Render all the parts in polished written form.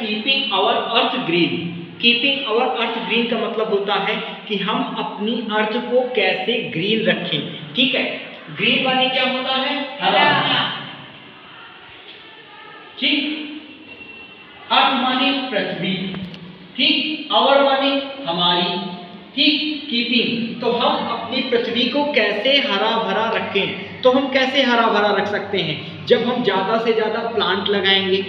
Keeping our earth green. Keeping our earth green का मतलब होता है कि हम अपनी अर्थ को कैसे ग्रीन रखें। ठीक है, ग्रीन माने क्या होता है? हरा। ठीक, अर्थ माने पृथ्वी, ठीक, आवर माने हमारी, ठीक, कीपिंग तो हम अपनी पृथ्वी को कैसे हरा भरा रखें। तो हम कैसे हरा भरा रख सकते हैं? जब हम ज़्यादा से ज़्यादा प्लांट लगाएंगे।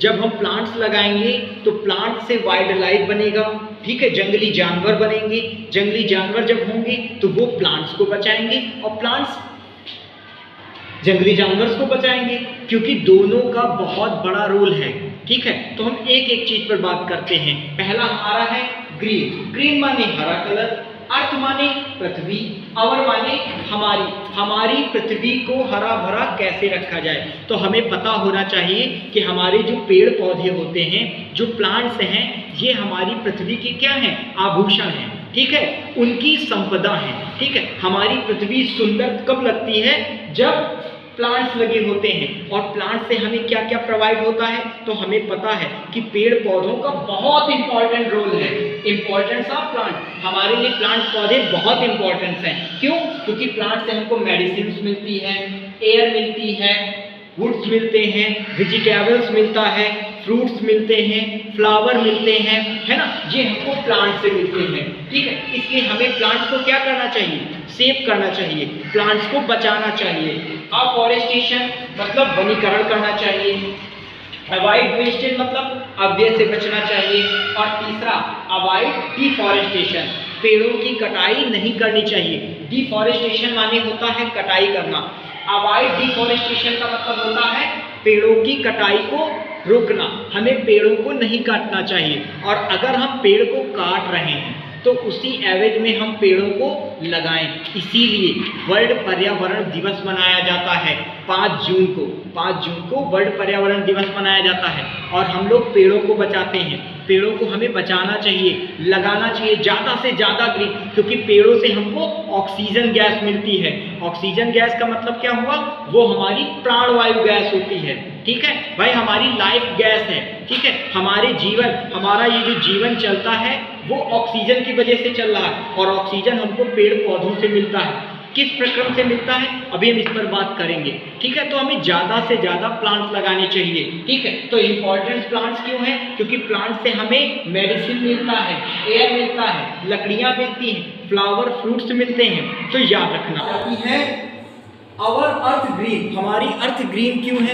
जब हम प्लांट्स लगाएंगे तो प्लांट से वाइल्ड लाइफ बनेगा, ठीक है, जंगली जानवर बनेंगे। जंगली जानवर जब होंगे तो वो प्लांट्स को बचाएंगे और प्लांट्स जंगली जानवर को बचाएंगे, क्योंकि दोनों का बहुत बड़ा रोल है। ठीक है, तो हम एक एक चीज पर बात करते हैं। पहला हमारा है ग्रीन। ग्रीन माने हरा कलर, अर्थ माने पृथ्वी, आवर माने हमारी। हमारी पृथ्वी को हरा भरा कैसे रखा जाए? तो हमें पता होना चाहिए कि हमारे जो पेड़ पौधे होते हैं, जो प्लांट्स हैं, ये हमारी पृथ्वी के क्या हैं? आभूषण हैं। ठीक है, उनकी संपदा है। ठीक है, हमारी पृथ्वी सुंदर कब लगती है? जब प्लांट्स लगे होते हैं। और प्लांट से हमें क्या क्या प्रोवाइड होता है? तो हमें पता है कि पेड़ पौधों का बहुत इंपॉर्टेंट रोल है। इंपॉर्टेंस ऑफ प्लांट, हमारे लिए प्लांट पौधे बहुत इंपॉर्टेंस हैं। क्यों? क्योंकि प्लांट से हमको मेडिसिन मिलती है, एयर मिलती है, वुड्स मिलते हैं, वेजिटेबल्स मिलता है, फ्रूट्स मिलते हैं, फ्लावर मिलते हैं, है ना, ये हमको प्लांट से मिलते हैं। ठीक है, इसलिए हमें प्लांट्स को क्या करना चाहिए? सेव करना चाहिए, प्लांट्स को बचाना चाहिए। अफॉरेस्टेशन मतलब वनीकरण करना चाहिए। अवॉइड वेस्टेज मतलब अव्यय से बचना चाहिए। और तीसरा अवॉइड डिफॉरेस्टेशन, पेड़ों की कटाई नहीं करनी चाहिए। डिफॉरेस्टेशन माने होता है कटाई करना। अवॉइड डिफॉरेस्टेशन का मतलब होता है पेड़ों की कटाई को रोकना। हमें पेड़ों को नहीं काटना चाहिए। और अगर हम पेड़ को काट रहे हैं तो उसी एवज में हम पेड़ों को लगाएं। इसीलिए वर्ल्ड पर्यावरण दिवस मनाया जाता है 5 जून को। 5 जून को वर्ल्ड पर्यावरण दिवस मनाया जाता है और हम लोग पेड़ों को बचाते हैं। पेड़ों को हमें बचाना चाहिए, लगाना चाहिए ज़्यादा से ज़्यादा ग्रीन, क्योंकि पेड़ों से हमको ऑक्सीजन गैस मिलती है। ऑक्सीजन गैस का मतलब क्या हुआ? वो हमारी प्राणवायु गैस होती है। ठीक है भाई, हमारी लाइफ गैस है। ठीक है, हमारे जीवन, हमारा ये जो जीवन चलता है वो ऑक्सीजन की वजह से चल रहा है। और ऑक्सीजन हमको पेड़ पौधों से मिलता है। किस प्रक्रम से मिलता है अभी हम इस पर बात करेंगे। ठीक है, तो हमें ज़्यादा से ज़्यादा प्लांट्स लगाने चाहिए। ठीक है, तो इम्पोर्टेंट प्लांट्स क्यों हैं? क्योंकि प्लांट से हमें मेडिसिन मिलता है, एयर मिलता है, लकड़ियाँ मिलती हैं, फ्लावर फ्रूट्स मिलते हैं। तो याद रखना है आवर अर्थ ग्रीन। हमारी अर्थ ग्रीन क्यों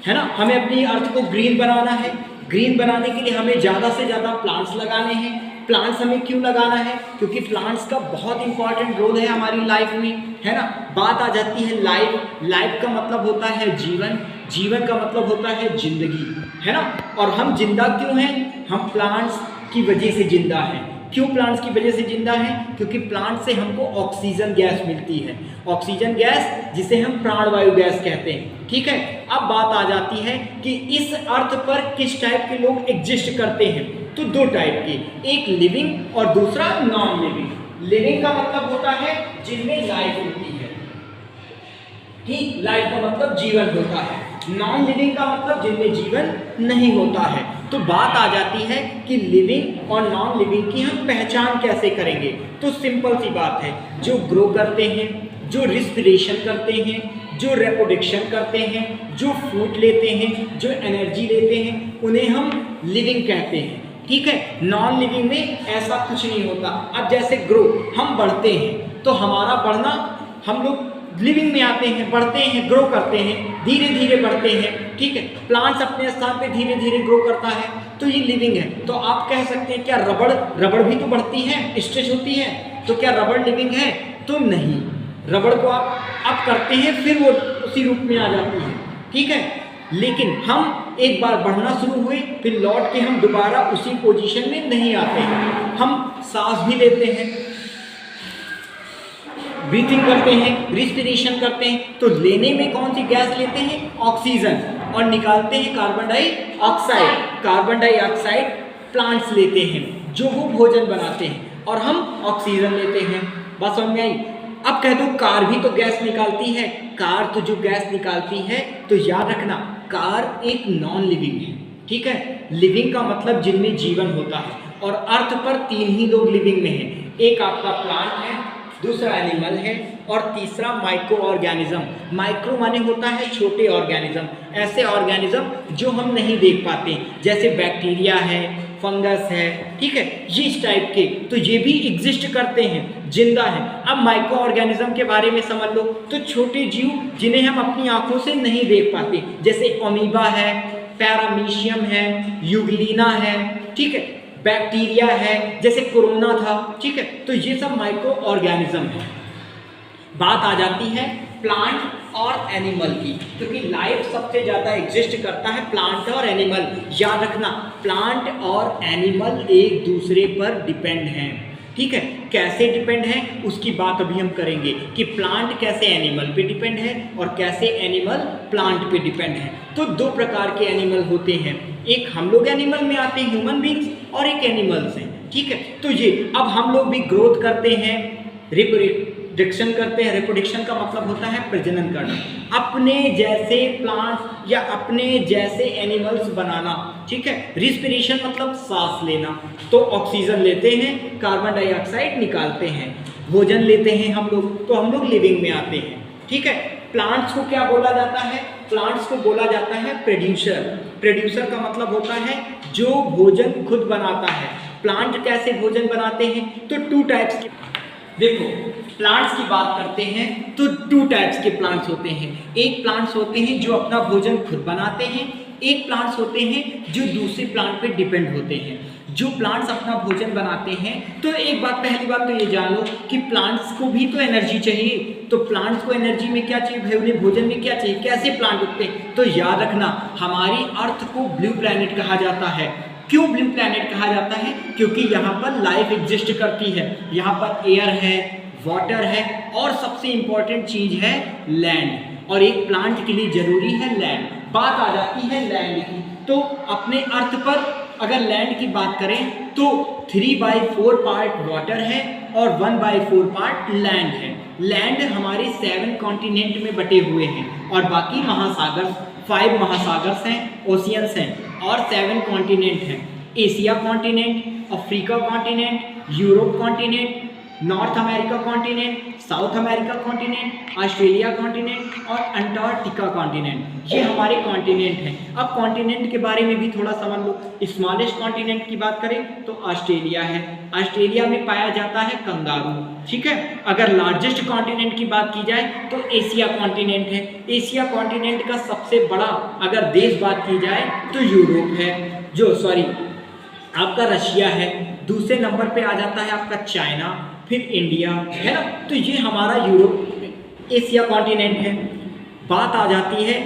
है ना? हमें अपनी अर्थ को ग्रीन बनाना है। ग्रीन बनाने के लिए हमें ज़्यादा से ज़्यादा प्लांट्स लगाने हैं। प्लांट्स हमें क्यों लगाना है? क्योंकि प्लांट्स का बहुत इंपॉर्टेंट रोल है हमारी लाइफ में, है ना। बात आ जाती है लाइफ। लाइफ का मतलब होता है जीवन, जीवन का मतलब होता है जिंदगी, है ना। और हम जिंदा क्यों हैं? हम प्लांट्स की वजह से जिंदा हैं। क्यों प्लांट्स की वजह से जिंदा हैं? क्योंकि प्लांट से हमको ऑक्सीजन गैस मिलती है। ऑक्सीजन गैस जिसे हम प्राणवायु गैस कहते हैं। ठीक है, अब बात आ जाती है कि इस अर्थ पर किस टाइप के लोग एग्जिस्ट करते हैं। तो 2 टाइप के, एक लिविंग और दूसरा नॉन लिविंग। लिविंग का मतलब होता है जिनमें लाइफ होती है। ठीक, लाइफ का मतलब जीवन होता है। नॉन लिविंग का मतलब जिनमें जीवन नहीं होता है। तो बात आ जाती है कि लिविंग और नॉन लिविंग की हम पहचान कैसे करेंगे। तो सिंपल सी बात है, जो ग्रो करते हैं, जो रिस्पिरेशन करते हैं, जो रिप्रोडक्शन करते हैं, जो फूड लेते हैं, जो एनर्जी लेते हैं, उन्हें हम लिविंग कहते हैं। ठीक है, नॉन लिविंग में ऐसा कुछ नहीं होता। अब जैसे ग्रो, हम बढ़ते हैं तो हमारा बढ़ना, हम लोग लिविंग में आते हैं, बढ़ते हैं, ग्रो करते हैं, धीरे धीरे बढ़ते हैं। ठीक है, प्लांट्स अपने स्थान पे धीरे धीरे ग्रो करता है, तो ये लिविंग है। तो आप कह सकते हैं क्या रबड़ भी तो बढ़ती है, स्ट्रेच होती है, तो क्या रबड़ लिविंग है? तो नहीं, रबड़ को आप करते हैं फिर वो उसी रूप में आ जाती है। ठीक है, लेकिन हम एक बार बढ़ना शुरू हुए फिर लौट के हम दोबारा उसी पोजीशन में नहीं आते हैं। हम सांस भी लेते हैं, ब्रीथिंग करते हैं, रिस्पिरेशन करते हैं, तो लेने में कौन सी गैस लेते हैं? ऑक्सीजन, और निकालते हैं carbon dioxide. Carbon dioxide plants लेते हैं जो वो भोजन बनाते हैं, और हम ऑक्सीजन लेते हैं। बस समझ में आई? अब कह दो कार भी तो गैस निकालती है। कार तो जो गैस निकालती है, तो याद रखना कार एक नॉन लिविंग है। ठीक है, लिविंग का मतलब जिनमें जीवन होता है, और अर्थ पर 3 ही लोग लिविंग में हैं। एक आपका प्लांट है, दूसरा एनिमल है, और तीसरा माइक्रो ऑर्गेनिज्म। माइक्रो माने होता है छोटे ऑर्गेनिज्म, ऐसे ऑर्गेनिज्म जो हम नहीं देख पाते, जैसे बैक्टीरिया है, फंगस है, ठीक है, ये इस टाइप के, तो ये भी एग्जिस्ट करते हैं, जिंदा है। अब माइक्रो ऑर्गेनिज्म के बारे में समझ लो, तो छोटे जीव जिन्हें हम अपनी आंखों से नहीं देख पाते, जैसे अमीबा है, पैरामीशियम है, यूग्लिना है, ठीक है, बैक्टीरिया है, जैसे कोरोना था, ठीक है, तो ये सब माइक्रो ऑर्गेनिज्म है। बात आ जाती है प्लांट और एनिमल की, क्योंकि लाइफ सबसे ज़्यादा एग्जिस्ट करता है प्लांट और एनिमल। याद रखना, प्लांट और एनिमल एक दूसरे पर डिपेंड हैं, ठीक है। कैसे डिपेंड है उसकी बात अभी हम करेंगे, कि प्लांट कैसे एनिमल पे डिपेंड है और कैसे एनिमल प्लांट पे डिपेंड है। तो 2 प्रकार के एनिमल होते हैं, एक हम लोग एनिमल में आते हैं, ह्यूमन बींग्स, और एक एनिमल्स हैं, ठीक है। तो ये अब हम लोग भी ग्रोथ करते हैं, रिप्रोडक्शन करते हैं। रिप्रोडक्शन का मतलब होता है प्रजनन करना, अपने जैसे प्लांट्स या अपने जैसे एनिमल्स बनाना, ठीक है। रिस्पिरेशन मतलब सांस लेना, तो ऑक्सीजन लेते हैं, कार्बन डाइऑक्साइड निकालते हैं। भोजन लेते हैं हम लोग, तो हम लोग लिविंग में आते हैं, ठीक है। प्लांट्स को क्या बोला जाता है? प्लांट्स को बोला जाता है प्रोड्यूसर। प्रोड्यूसर का मतलब होता है जो भोजन खुद बनाता है। प्लांट कैसे भोजन बनाते हैं? तो 2 टाइप्स के, देखो प्लांट्स की बात करते हैं तो 2 टाइप्स के प्लांट्स होते हैं। एक प्लांट्स होते हैं जो अपना भोजन खुद बनाते हैं, एक प्लांट्स होते हैं जो दूसरे प्लांट पे डिपेंड होते हैं। जो प्लांट्स अपना भोजन बनाते हैं, तो एक बात, पहली बात तो ये जान लो कि प्लांट्स को भी तो एनर्जी चाहिए। तो प्लांट्स को एनर्जी में क्या चाहिए भाई, उन्हें भोजन में क्या चाहिए, कैसे प्लांट उगते हैं? तो याद रखना, हमारी अर्थ को ब्लू प्लैनेट कहा जाता है। क्यों ब्लू प्लैनेट कहा जाता है? क्योंकि यहाँ पर लाइफ एग्जिस्ट करती है, यहाँ पर एयर है, वाटर है, और सबसे इंपॉर्टेंट चीज है लैंड, और एक प्लांट के लिए जरूरी है लैंड। बात आ जाती है लैंड की, तो अपने अर्थ पर अगर लैंड की बात करें तो 3/4 पार्ट वाटर है और 1/4 पार्ट लैंड है। लैंड हमारे 7 कॉन्टिनेंट में बटे हुए हैं, और बाकी महासागर, 5 महासागर्स हैं, ओशियंस हैं, और 7 कॉन्टिनेंट हैं। Asia continent, Africa continent, Europe continent, north America continent, south America continent, Australia continent और अंटार्कटिका कॉन्टिनेंट, ये हमारे कॉन्टिनेंट हैं। अब कॉन्टिनेंट के बारे में भी थोड़ा समझ लो। स्मॉलेस्ट कॉन्टिनेंट की बात करें तो ऑस्ट्रेलिया है, ऑस्ट्रेलिया में पाया जाता है कंगारू, ठीक है। अगर लार्जेस्ट कॉन्टिनेंट की बात की जाए तो एशिया कॉन्टिनेंट है। एशिया कॉन्टिनेंट का सबसे बड़ा अगर देश बात की जाए तो यूरोप है, आपका रशिया है। दूसरे नंबर पे आ जाता है आपका चाइना, फिर इंडिया, है ना। तो ये हमारा यूरोप, एशिया कॉन्टिनेंट है। बात आ जाती है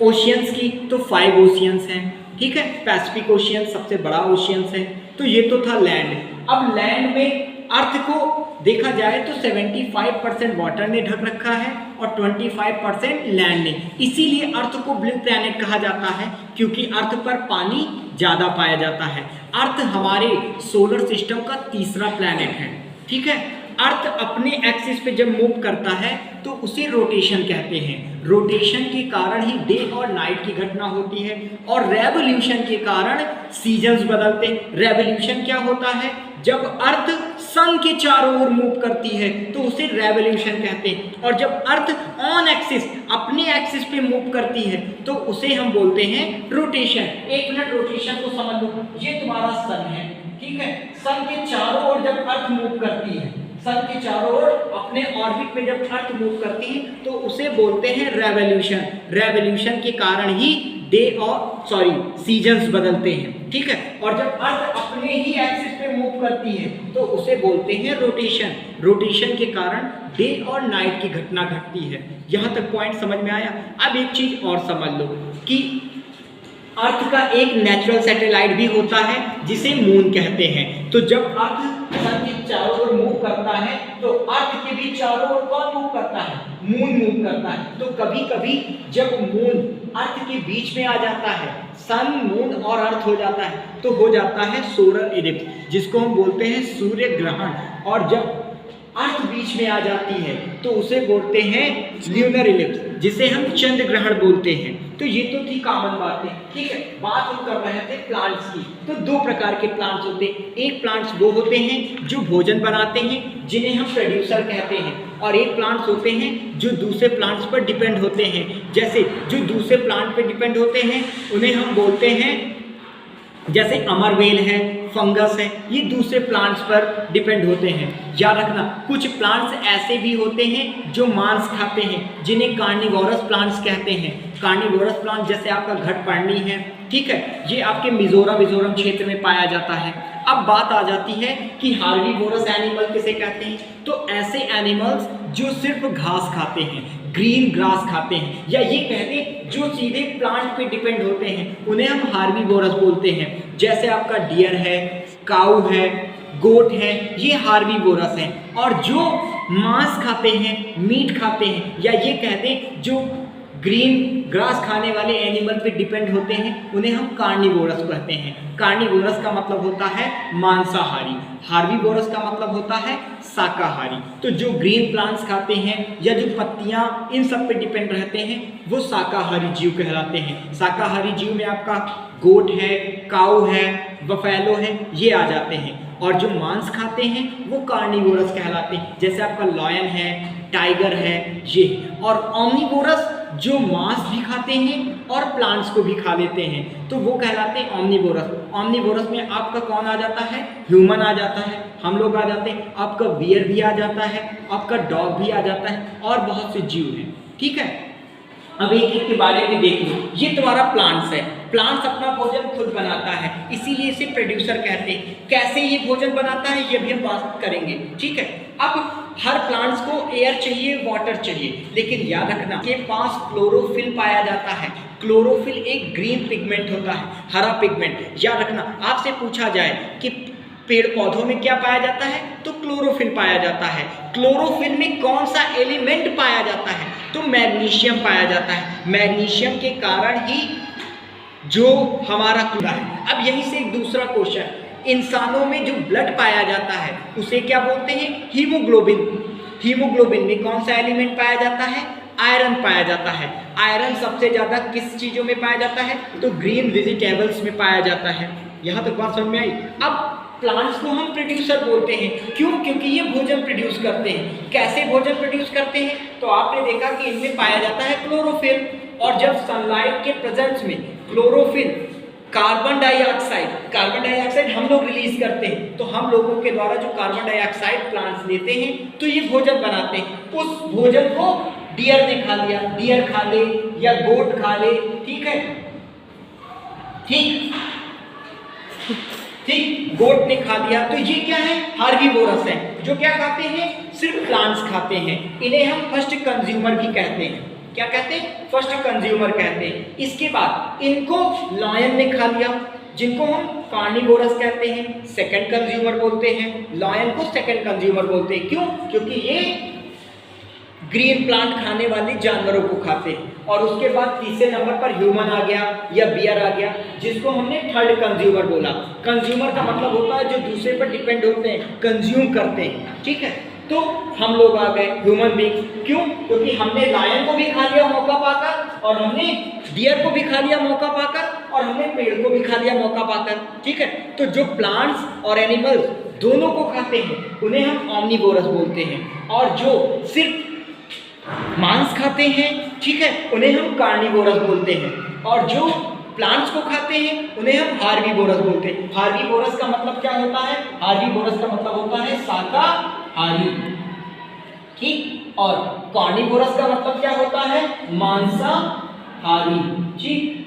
ओशियंस की, तो 5 ओशियंस हैं, ठीक है। पैसिफिक ओशियन सबसे बड़ा ओशियंस है। तो ये तो था लैंड। अब लैंड में अर्थ को देखा जाए तो 75% वाटर ने ढक रखा है और 25% लैंड ने। इसीलिए अर्थ को ब्लू प्लैनेट कहा जाता है, क्योंकि अर्थ पर पानी ज़्यादा पाया जाता है। अर्थ हमारे सोलर सिस्टम का तीसरा प्लैनेट है, ठीक है। अर्थ अपने एक्सिस पे जब मूव करता है तो उसे रोटेशन कहते हैं। रोटेशन के कारण ही डे और नाइट की घटना होती है, और रेवोल्यूशन के कारण सीजन्स बदलते हैं। रेवोल्यूशन क्या होता है? जब अर्थ सन के चारों ओर मूव करती है तो उसे रेवोल्यूशन कहते हैं, और जब अर्थ ऑन एक्सिस, अपने एक्सिस पे मूव करती है तो उसे हम बोलते हैं रोटेशन। 1 मिनट रोटेशन को समझ लो। ये तुम्हारा सन है, ठीक है। सन के चारों ओर जब अर्थ मूव करती है, सन के चारों ओर अपने ऑर्बिट में जब अर्थ मूव करती है तो उसे बोलते हैं रेवोल्यूशन। रेवोल्यूशन के कारण ही डे और सीजन्स बदलते हैं, ठीक है। और जब अर्थ अपने ही एक्सिस पे मूव करती है तो उसे बोलते हैं रोटेशन। रोटेशन के कारण डे और नाइट की घटना घटती है। यहाँ तक पॉइंट समझ में आया? अब एक चीज और समझ लो कि अर्थ का एक नेचुरल सैटेलाइट भी होता है जिसे मून कहते हैं। तो जब अर्थ सन के चारों ओर मूव करता है तो अर्थ के भी चारों ओर कौन मूव करता है? मून मूव करता है। तो कभी कभी जब मून अर्थ के बीच में आ जाता है, सन, मून और अर्थ हो जाता है, तो हो जाता है सोलर इलिप्स, जिसको हम बोलते हैं सूर्य ग्रहण। और जब अर्थ बीच में आ जाती है तो उसे बोलते हैं ल्यूनर इलिप्स। जिसे हम चंद्र ग्रहण बोलते हैं। तो ये तो थी कॉमन बातें, ठीक है। बात हम कर रहे थे प्लांट्स की। तो दो प्रकार के प्लांट्स होते हैं। एक प्लांट्स वो होते हैं जो भोजन बनाते हैं, जिन्हें हम प्रोड्यूसर कहते हैं, और एक प्लांट्स होते हैं जो दूसरे प्लांट्स पर डिपेंड होते हैं। जैसे जो दूसरे प्लांट पर डिपेंड होते हैं उन्हें हम बोलते हैं, जैसे अमरवेल है, फंगस है, ये दूसरे प्लांट्स पर डिपेंड होते हैं। याद रखना, कुछ प्लांट्स ऐसे भी होते हैं जो मांस खाते हैं, जिन्हें कार्निवोरस प्लांट्स कहते हैं। कार्निवोरस प्लांट जैसे आपका घटपर्णी है, ठीक है, ये आपके मिजोरम क्षेत्र में पाया जाता है। अब बात आ जाती है कि हार्बीवोरस एनिमल किसे कहते हैं। तो ऐसे एनिमल्स जो सिर्फ घास खाते हैं, ग्रीन ग्रास खाते हैं, या ये कहते हैं जो सीधे प्लांट पे डिपेंड होते हैं, उन्हें हम हार्बीवोरस बोलते हैं। जैसे आपका डियर है, काऊ है, गोट है, ये हार्बीवोरस हैं। और जो मांस खाते हैं, मीट खाते हैं, या ये कहते हैं जो ग्रीन ग्रास खाने वाले एनिमल पे डिपेंड होते हैं, उन्हें हम कार्निवोरस कहते हैं। कार्निवोरस का मतलब होता है मांसाहारी, हार्बीवोरस का मतलब होता है शाकाहारी। तो जो ग्रीन प्लांट्स खाते हैं या जो पत्तियां इन सब पे डिपेंड रहते हैं, वो शाकाहारी जीव कहलाते हैं। शाकाहारी जीव में आपका गोट है, काऊ है, बफेलो है, ये आ जाते हैं। और जो मांस खाते हैं वो कार्निवोरस कहलाते हैं। जैसे आपका लॉयन है, टाइगर है, ये। और ओमनिवोरस जो मांस भी खाते हैं और प्लांट्स को भी खा लेते हैं, तो वो कहलाते हैं ओमनिवोरस। ओमनिवोरस में आपका कौन आ जाता है? ह्यूमन आ जाता है, हम लोग आ जाते हैं, आपका बियर भी आ जाता है, आपका डॉग भी आ जाता है, और बहुत से जीव हैं, ठीक है। अब एक एक के बारे में देख लो। ये तुम्हारा प्लांट्स है। प्लांट्स अपना भोजन खुद बनाता है, इसीलिए इसे प्रोड्यूसर कहते हैं। कैसे ये भोजन बनाता है ये भी हम बात करेंगे, ठीक है। अब हर प्लांट्स को एयर चाहिए, वाटर चाहिए, लेकिन याद रखना के पास क्लोरोफिल पाया जाता है। क्लोरोफिल एक ग्रीन पिगमेंट होता है, हरा पिगमेंट। याद रखना, आपसे पूछा जाए कि पेड़ पौधों में क्या पाया जाता है, तो क्लोरोफिल पाया जाता है। क्लोरोफिल में कौन सा एलिमेंट पाया जाता है, तो मैग्नीशियम पाया जाता है। मैग्नीशियम के कारण ही जो हमारा खुदा है। अब यहीं से एक दूसरा क्वेश्चन, इंसानों में जो ब्लड पाया जाता है उसे क्या बोलते हैं? हीमोग्लोबिन। हीमोग्लोबिन में कौन सा एलिमेंट पाया जाता है? आयरन पाया जाता है। आयरन सबसे ज़्यादा किस चीज़ों में पाया जाता है? तो ग्रीन वेजिटेबल्स में पाया जाता है। यहाँ तक बात समझ में आई। अब प्लांट्स को हम प्रोड्यूसर बोलते हैं, क्यों? क्योंकि ये भोजन प्रोड्यूस करते हैं। कैसे भोजन प्रोड्यूस करते हैं? तो आपने देखा कि इनमें पाया जाता है क्लोरोफिल, और जब सनलाइट के प्रेजेंस में क्लोरोफिल कार्बन डाइऑक्साइड हम लोग रिलीज करते हैं, तो हम लोगों के द्वारा जो कार्बन डाइऑक्साइड प्लांट्स लेते हैं, तो ये भोजन बनाते हैं। उस भोजन को डियर ने खा लिया, डियर खा ले या गोट खा ले, ठीक है, ठीक, गोट ने खा लिया, तो ये क्या है? हार्बीवोरस है, जो क्या खाते हैं? सिर्फ प्लांट्स खाते हैं। इन्हें हम फर्स्ट कंज्यूमर भी कहते हैं। क्या कहते हैं? फर्स्ट कंज्यूमर कहते हैं। इसके बाद इनको लॉयन ने खा लिया, जिनको हम कार्निवोरस कहते हैं, सेकंड कंज्यूमर बोलते हैं। लॉयन को सेकंड कंज्यूमर बोलते हैं, क्यों? क्योंकि ये ग्रीन प्लांट खाने वाले जानवरों को खाते हैं। और उसके बाद तीसरे नंबर पर ह्यूमन आ गया या बियर आ गया, जिसको हमने थर्ड कंज्यूमर बोला। कंज्यूमर का मतलब होता है जो दूसरे पर डिपेंड होते हैं, कंज्यूम करते हैं, ठीक है। तो हम लोग आ गए ह्यूमन बींग्स, क्यों? क्योंकि हमने लायन को भी खा लिया मौका पाकर, और हमने डियर को भी खा लिया मौका पाकर, और हमने पेड़ को भी खा लिया मौका पाकर, ठीक है। तो जो प्लांट्स और एनिमल्स दोनों को खाते हैं उन्हें हम ओमनिवोरस बोलते हैं, और जो सिर्फ मांस खाते हैं, ठीक है, उन्हें हम कार्निवोरस बोलते हैं, और जो प्लांट्स को खाते हैं उन्हें हम हार्बीवोरस बोलते हैं। हार्बीवोरस का मतलब क्या होता है? हार्बीवोरस का मतलब होता है शाकाहारी, ठीक, और कार्निवोरस का मतलब क्या होता है? मांसाहारी, ठीक,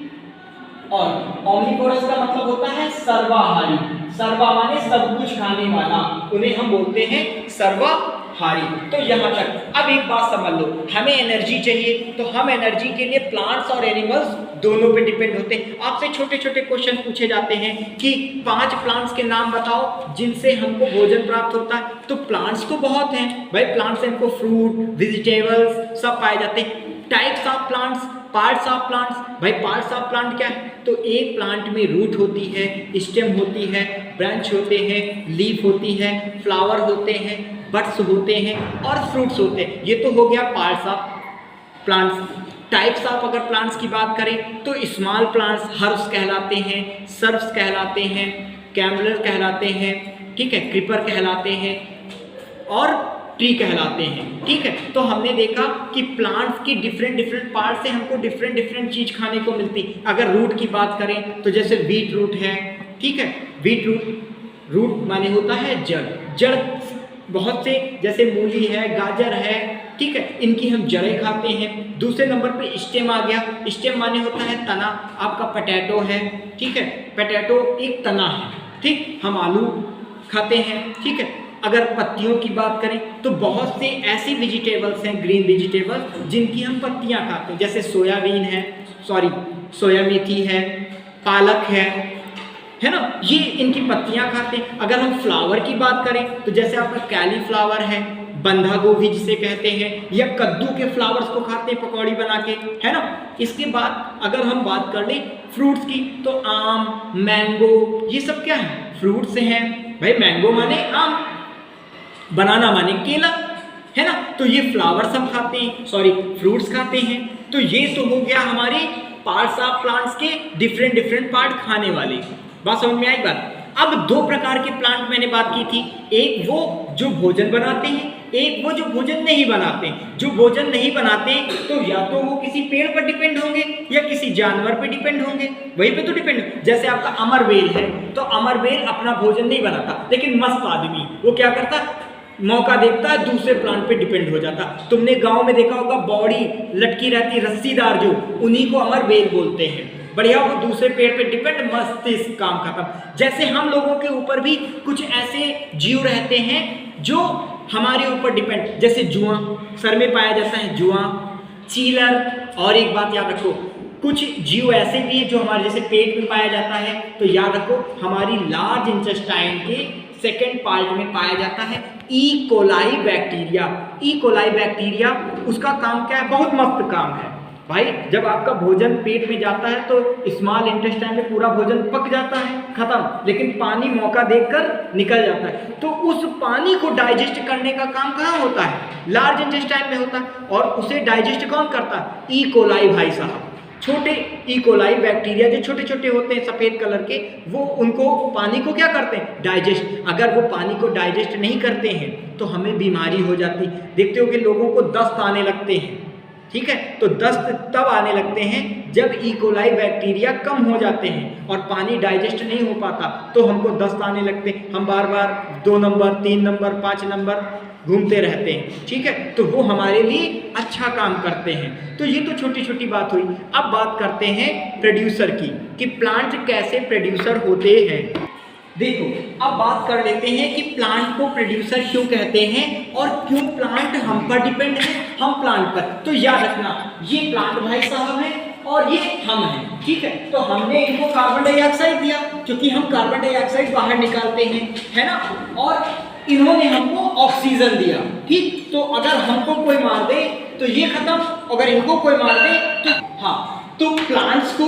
और ओमनिवोरस का मतलब होता है सर्वाहारी। सर्वा माने सब कुछ खाने वाला, उन्हें हम बोलते हैं सर्वाहारी। तो यहाँ तक। अब एक बात समझ लो, हमें एनर्जी चाहिए, तो हम एनर्जी के लिए प्लांट्स और एनिमल्स दोनों पे डिपेंड होते हैं। आपसे छोटे छोटे क्वेश्चन पूछे जाते हैं कि 5 प्लांट्स के नाम बताओ जिनसे हमको भोजन प्राप्त होता है। तो प्लांट्स तो बहुत हैं भाई, प्लांट्स से हमको फ्रूट, वेजिटेबल्स सब पाए जाते हैं। Types of plants, parts of plants, भाई पार्ट्स ऑफ प्लांट क्या है? तो एक प्लांट में रूट होती है, स्टेम होती है, ब्रांच होते हैं, लीफ होती है, फ्लावर होते हैं, बड्स होते हैं और फ्रूट्स होते हैं। ये तो हो गया parts of plants types of अगर प्लांट्स की बात करें तो स्मॉल प्लांट्स हर्ब्स कहलाते हैं, सर्ब्स कहलाते हैं, कैम्बलर कहलाते हैं, ठीक है, क्रीपर कहलाते हैं और ट्री कहलाते हैं, ठीक है। तो हमने देखा कि प्लांट्स की डिफरेंट पार्ट से हमको डिफरेंट चीज खाने को मिलती। अगर रूट की बात करें तो जैसे बीट रूट है, ठीक है, बीट रूट माने होता है जड़ बहुत से, जैसे मूली है, गाजर है, ठीक है, इनकी हम जड़ें खाते हैं। दूसरे नंबर पे स्टेम आ गया, स्टेम माने होता है तना। आपका पोटैटो है, ठीक है, पोटैटो एक तना है, ठीक, हम आलू खाते हैं, ठीक है। अगर पत्तियों की बात करें तो बहुत से ऐसी वेजिटेबल्स हैं, ग्रीन वेजिटेबल्स, जिनकी हम पत्तियां खाते हैं, जैसे सोया मेथी है, पालक है ना, ये इनकी पत्तियां खाते हैं। अगर हम फ्लावर की बात करें तो जैसे आपका कैलीफ्लावर है, बंधा गोभी जिसे कहते हैं, या कद्दू के फ्लावर्स को खाते हैं पकौड़ी बना के, है ना। इसके बाद अगर हम बात कर लें फ्रूट्स की तो आम, मैंगो, ये सब क्या है, फ्रूट्स हैं भाई। मैंगो माने आम, बनाना माने केला, है ना। तो ये फ्लावर्स हम खाते हैं, फ्रूट्स खाते हैं। तो ये तो हो गया हमारे पार्ट्स ऑफ प्लांट्स के डिफरेंट पार्ट खाने वाले। बात समझ में आई बात। अब दो प्रकार के प्लांट मैंने बात की थी, एक वो जो भोजन बनाते हैं, एक वो जो भोजन नहीं बनाते हैं। जो भोजन नहीं बनाते तो या तो वो किसी पेड़ पर डिपेंड होंगे या किसी जानवर पे डिपेंड होंगे, वहीं पे तो डिपेंड। जैसे आपका अमरवेल है, तो अमरवेल अपना भोजन नहीं बनाता, लेकिन मस्त आदमी वो क्या करता, मौका देखता है दूसरे प्लांट पे डिपेंड हो जाता। तुमने गांव में देखा होगा बॉडी लटकी रहती रस्सीदार, जो उन्हीं को अमरवेल बोलते हैं। बढ़िया, वो दूसरे पेड़ पे डिपेंड, मस्त, इस काम खत्म। जैसे हम लोगों के ऊपर भी कुछ ऐसे जीव रहते हैं जो हमारे ऊपर डिपेंड, जैसे जुआ, सर में पाया जाता है जुआ, चीलर। और एक बात याद रखो, कुछ जीव ऐसे भी हैं जो हमारे जैसे पेट में पाया जाता है, तो याद रखो हमारी लार्ज इंटेस्टाइन के सेकेंड पार्ट में पाया जाता है E coli bacteria. E coli bacteria, उसका काम क्या है, बहुत मस्त काम है भाई। जब आपका भोजन पेट में जाता है तो स्मॉल इंटेस्टाइन में पूरा भोजन पक जाता है, खत्म, लेकिन पानी मौका देखकर निकल जाता है। तो उस पानी को डाइजेस्ट करने का काम कहाँ होता है, लार्ज इंटेस्टाइन में होता है। और उसे डाइजेस्ट कौन करता है, ई कोलाई भाई साहब। छोटे ई कोलाई बैक्टीरिया जो छोटे छोटे होते हैं सफ़ेद कलर के, वो उनको पानी को क्या करते हैं, डाइजेस्ट। अगर वो पानी को डाइजेस्ट नहीं करते हैं तो हमें बीमारी हो जाती। देखते हो कि लोगों को दस्त आने लगते हैं, ठीक है। तो दस्त तब आने लगते हैं जब ई कोलाई बैक्टीरिया कम हो जाते हैं और पानी डाइजेस्ट नहीं हो पाता, तो हमको दस्त आने लगते हैं। हम बार बार 2 नंबर, 3 नंबर, 5 नंबर घूमते रहते हैं, ठीक है। तो वो हमारे लिए अच्छा काम करते हैं। तो ये तो छोटी छोटी बात हुई। अब बात करते हैं प्रोड्यूसर की, कि प्लांट कैसे प्रोड्यूसर होते हैं। देखो, अब बात कर लेते हैं कि प्लांट को प्रोड्यूसर क्यों कहते हैं और क्यों प्लांट हम पर डिपेंड है, हम प्लांट पर। तो याद रखना, ये प्लांट भाई साहब है और ये हम हैं, ठीक है। तो हमने इनको कार्बन डाइऑक्साइड दिया, क्योंकि हम कार्बन डाइऑक्साइड बाहर निकालते हैं, है ना, और इन्होंने हमको ऑक्सीजन दिया, ठीक। तो अगर हमको कोई मार दे तो ये खत्म, अगर इनको कोई मार दे तो हाँ। तो प्लांट्स को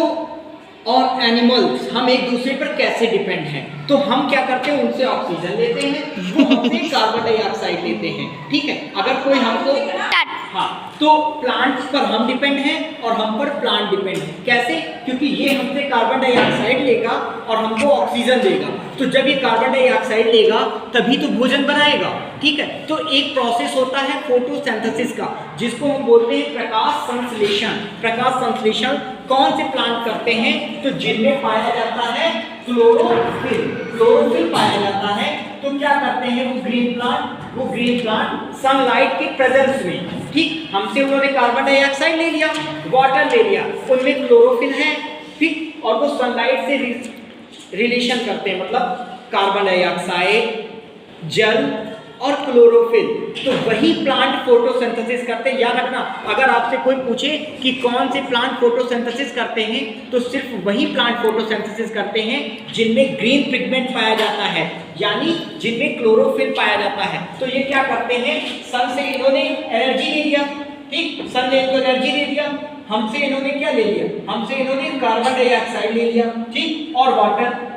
और एनिमल्स, हम एक दूसरे पर कैसे डिपेंड हैं, तो हम क्या करते हैं, उनसे ऑक्सीजन लेते हैं, वो हमसे कार्बन डाइऑक्साइड लेते हैं, ठीक है। अगर कोई हमको हाँ, तो प्लांट्स पर हम डिपेंड हैं और हम पर प्लांट डिपेंड है। कैसे, क्योंकि ये हमसे कार्बन डाइऑक्साइड लेगा और हमको ऑक्सीजन देगा। तो जब ये कार्बन डाइऑक्साइड लेगा तभी तो भोजन बनाएगा, ठीक है। तो एक प्रोसेस होता है फोटोसिंथेसिस का, जिसको हम बोलते हैं प्रकाश संश्लेषण। प्रकाश संश्लेषण कौन से प्लांट करते हैं, तो जिनमें पाया जाता है क्लोरोफिल। क्लोरोफिल पाया जाता है, तो क्या करते हैं वो ग्रीन प्लांट सनलाइट के प्रेजेंस में, ठीक, हमसे उन्होंने कार्बन डाइऑक्साइड ले लिया, वाटर ले लिया, उनमें क्लोरोफिल है, ठीक, और वो सनलाइट से रिलेशन करते हैं, मतलब कार्बन डाइऑक्साइड, जल और क्लोरोफिल। तो वही प्लांट फोटोसिंथेसिस करते हैं। याद रखना, अगर आपसे कोई पूछे कि कौन से प्लांट फोटोसिंथेसिस करते हैं, तो सिर्फ वही प्लांट फोटोसिंथेसिस करते हैं जिनमें ग्रीन पिगमेंट पाया जाता है, यानी जिनमें क्लोरोफिल पाया जाता है। तो ये क्या करते हैं, सन से इन्होंने एनर्जी ले लिया, ठीक, सन ने इनको एनर्जी ले लिया, हमसे इन्होंने क्या ले लिया, हमसे इन्होंने कार्बन डाइऑक्साइड ले लिया, ठीक, और वाटर।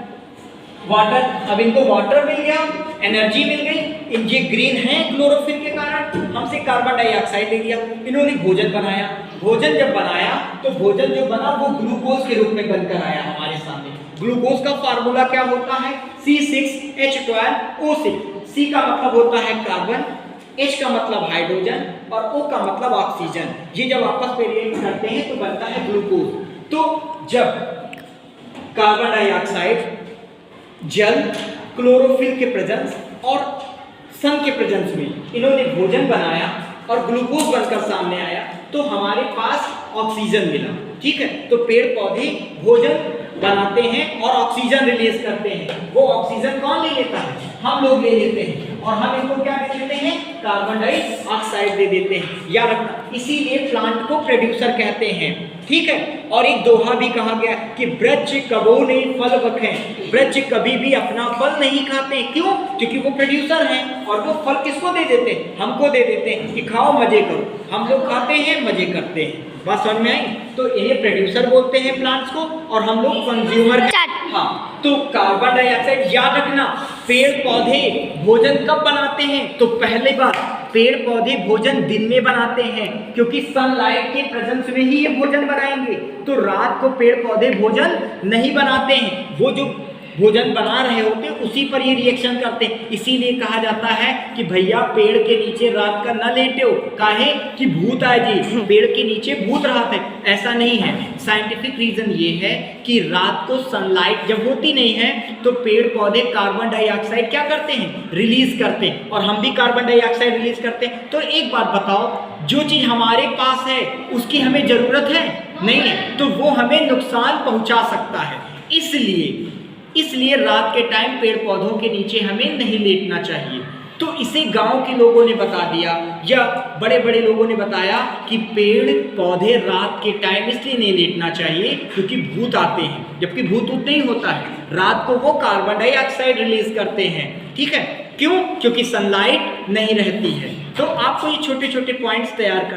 अब इनको वाटर मिल गया, एनर्जी मिल गई, ये ग्रीन है क्लोरोफिल के कारण, हमसे कार्बन डाइऑक्साइड ले लिया, इन्होंने भोजन बनाया, भोजन जब बनाया तो भोजन जो बना वो ग्लूकोज के रूप में बनकर आया हमारे सामने। ग्लूकोज का फार्मूला क्या होता है? C6H12O6। C का मतलब होता है कार्बन, H का मतलब हाइड्रोजन और O का मतलब ऑक्सीजन। ये जब आपस में रिएक्ट करते हैं तो बनता है ग्लूकोज। तो जब कार्बन डाइऑक्साइड, जल, क्लोरोफिल के प्रेजेंस और सन के प्रेजेंस में इन्होंने भोजन बनाया और ग्लूकोज बनकर सामने आया तो हमारे पास ऑक्सीजन मिला। ठीक है, तो पेड़ पौधे भोजन बनाते हैं और ऑक्सीजन रिलीज करते हैं। वो ऑक्सीजन कौन ले लेता है? हम लोग ले लेते हैं और हम इनको क्या दे देते हैं? कार्बन डाइऑक्साइड दे देते हैं। याद रखना, इसीलिए प्लांट को प्रोड्यूसर कहते हैं। ठीक है, और एक दोहा भी कहा गया कि वृक्ष कबो नहीं फल बखें, वृक्ष कभी भी अपना फल नहीं खाते। क्यों? क्योंकि वो प्रोड्यूसर हैं और वो फल किसको दे देते हैं? हमको दे देते हैं कि खाओ मजे करो। हम लोग खाते हैं, मजे करते हैं। बात समझ में आई? तो इन्हें प्रोड्यूसर बोलते हैं प्लांट्स को और हम लोग कंज्यूमर। हाँ, तो कार्बन डाइऑक्साइड याद रखना, पेड़ पौधे भोजन कब बनाते हैं? तो पहले बात, पेड़ पौधे भोजन दिन में बनाते हैं क्योंकि सनलाइट के प्रेजेंस में ही ये भोजन बनाएंगे। तो रात को पेड़ पौधे भोजन नहीं बनाते हैं, वो जो भोजन बना रहे होते हैं उसी पर ये रिएक्शन करते हैं। इसीलिए कहा जाता है कि भैया पेड़ के नीचे रात का न लेटो, काहे कि भूत आए जी, पेड़ के नीचे भूत रात है। ऐसा नहीं है। साइंटिफिक रीजन ये है कि रात को सनलाइट जब होती नहीं है तो पेड़ पौधे कार्बन डाइऑक्साइड क्या करते हैं? रिलीज करते हैं और हम भी कार्बन डाइऑक्साइड रिलीज करते हैं। तो एक बात बताओ, जो चीज हमारे पास है उसकी हमें जरूरत है? नहीं है, तो वो हमें नुकसान पहुंचा सकता है। इसलिए रात के टाइम पेड़ पौधों के नीचे हमें नहीं लेटना चाहिए। तो इसे गांव के लोगों ने बता दिया या बड़े बड़े लोगों ने बताया कि पेड़ पौधे रात के टाइम इसलिए नहीं लेटना चाहिए क्योंकि भूत आते हैं, जबकि भूत नहीं होता है। रात को वो कार्बन डाइऑक्साइड रिलीज करते हैं। ठीक है, क्यों? क्योंकि सनलाइट नहीं रहती है। तो आपको ये छोटे छोटे पॉइंट्स तैयार कर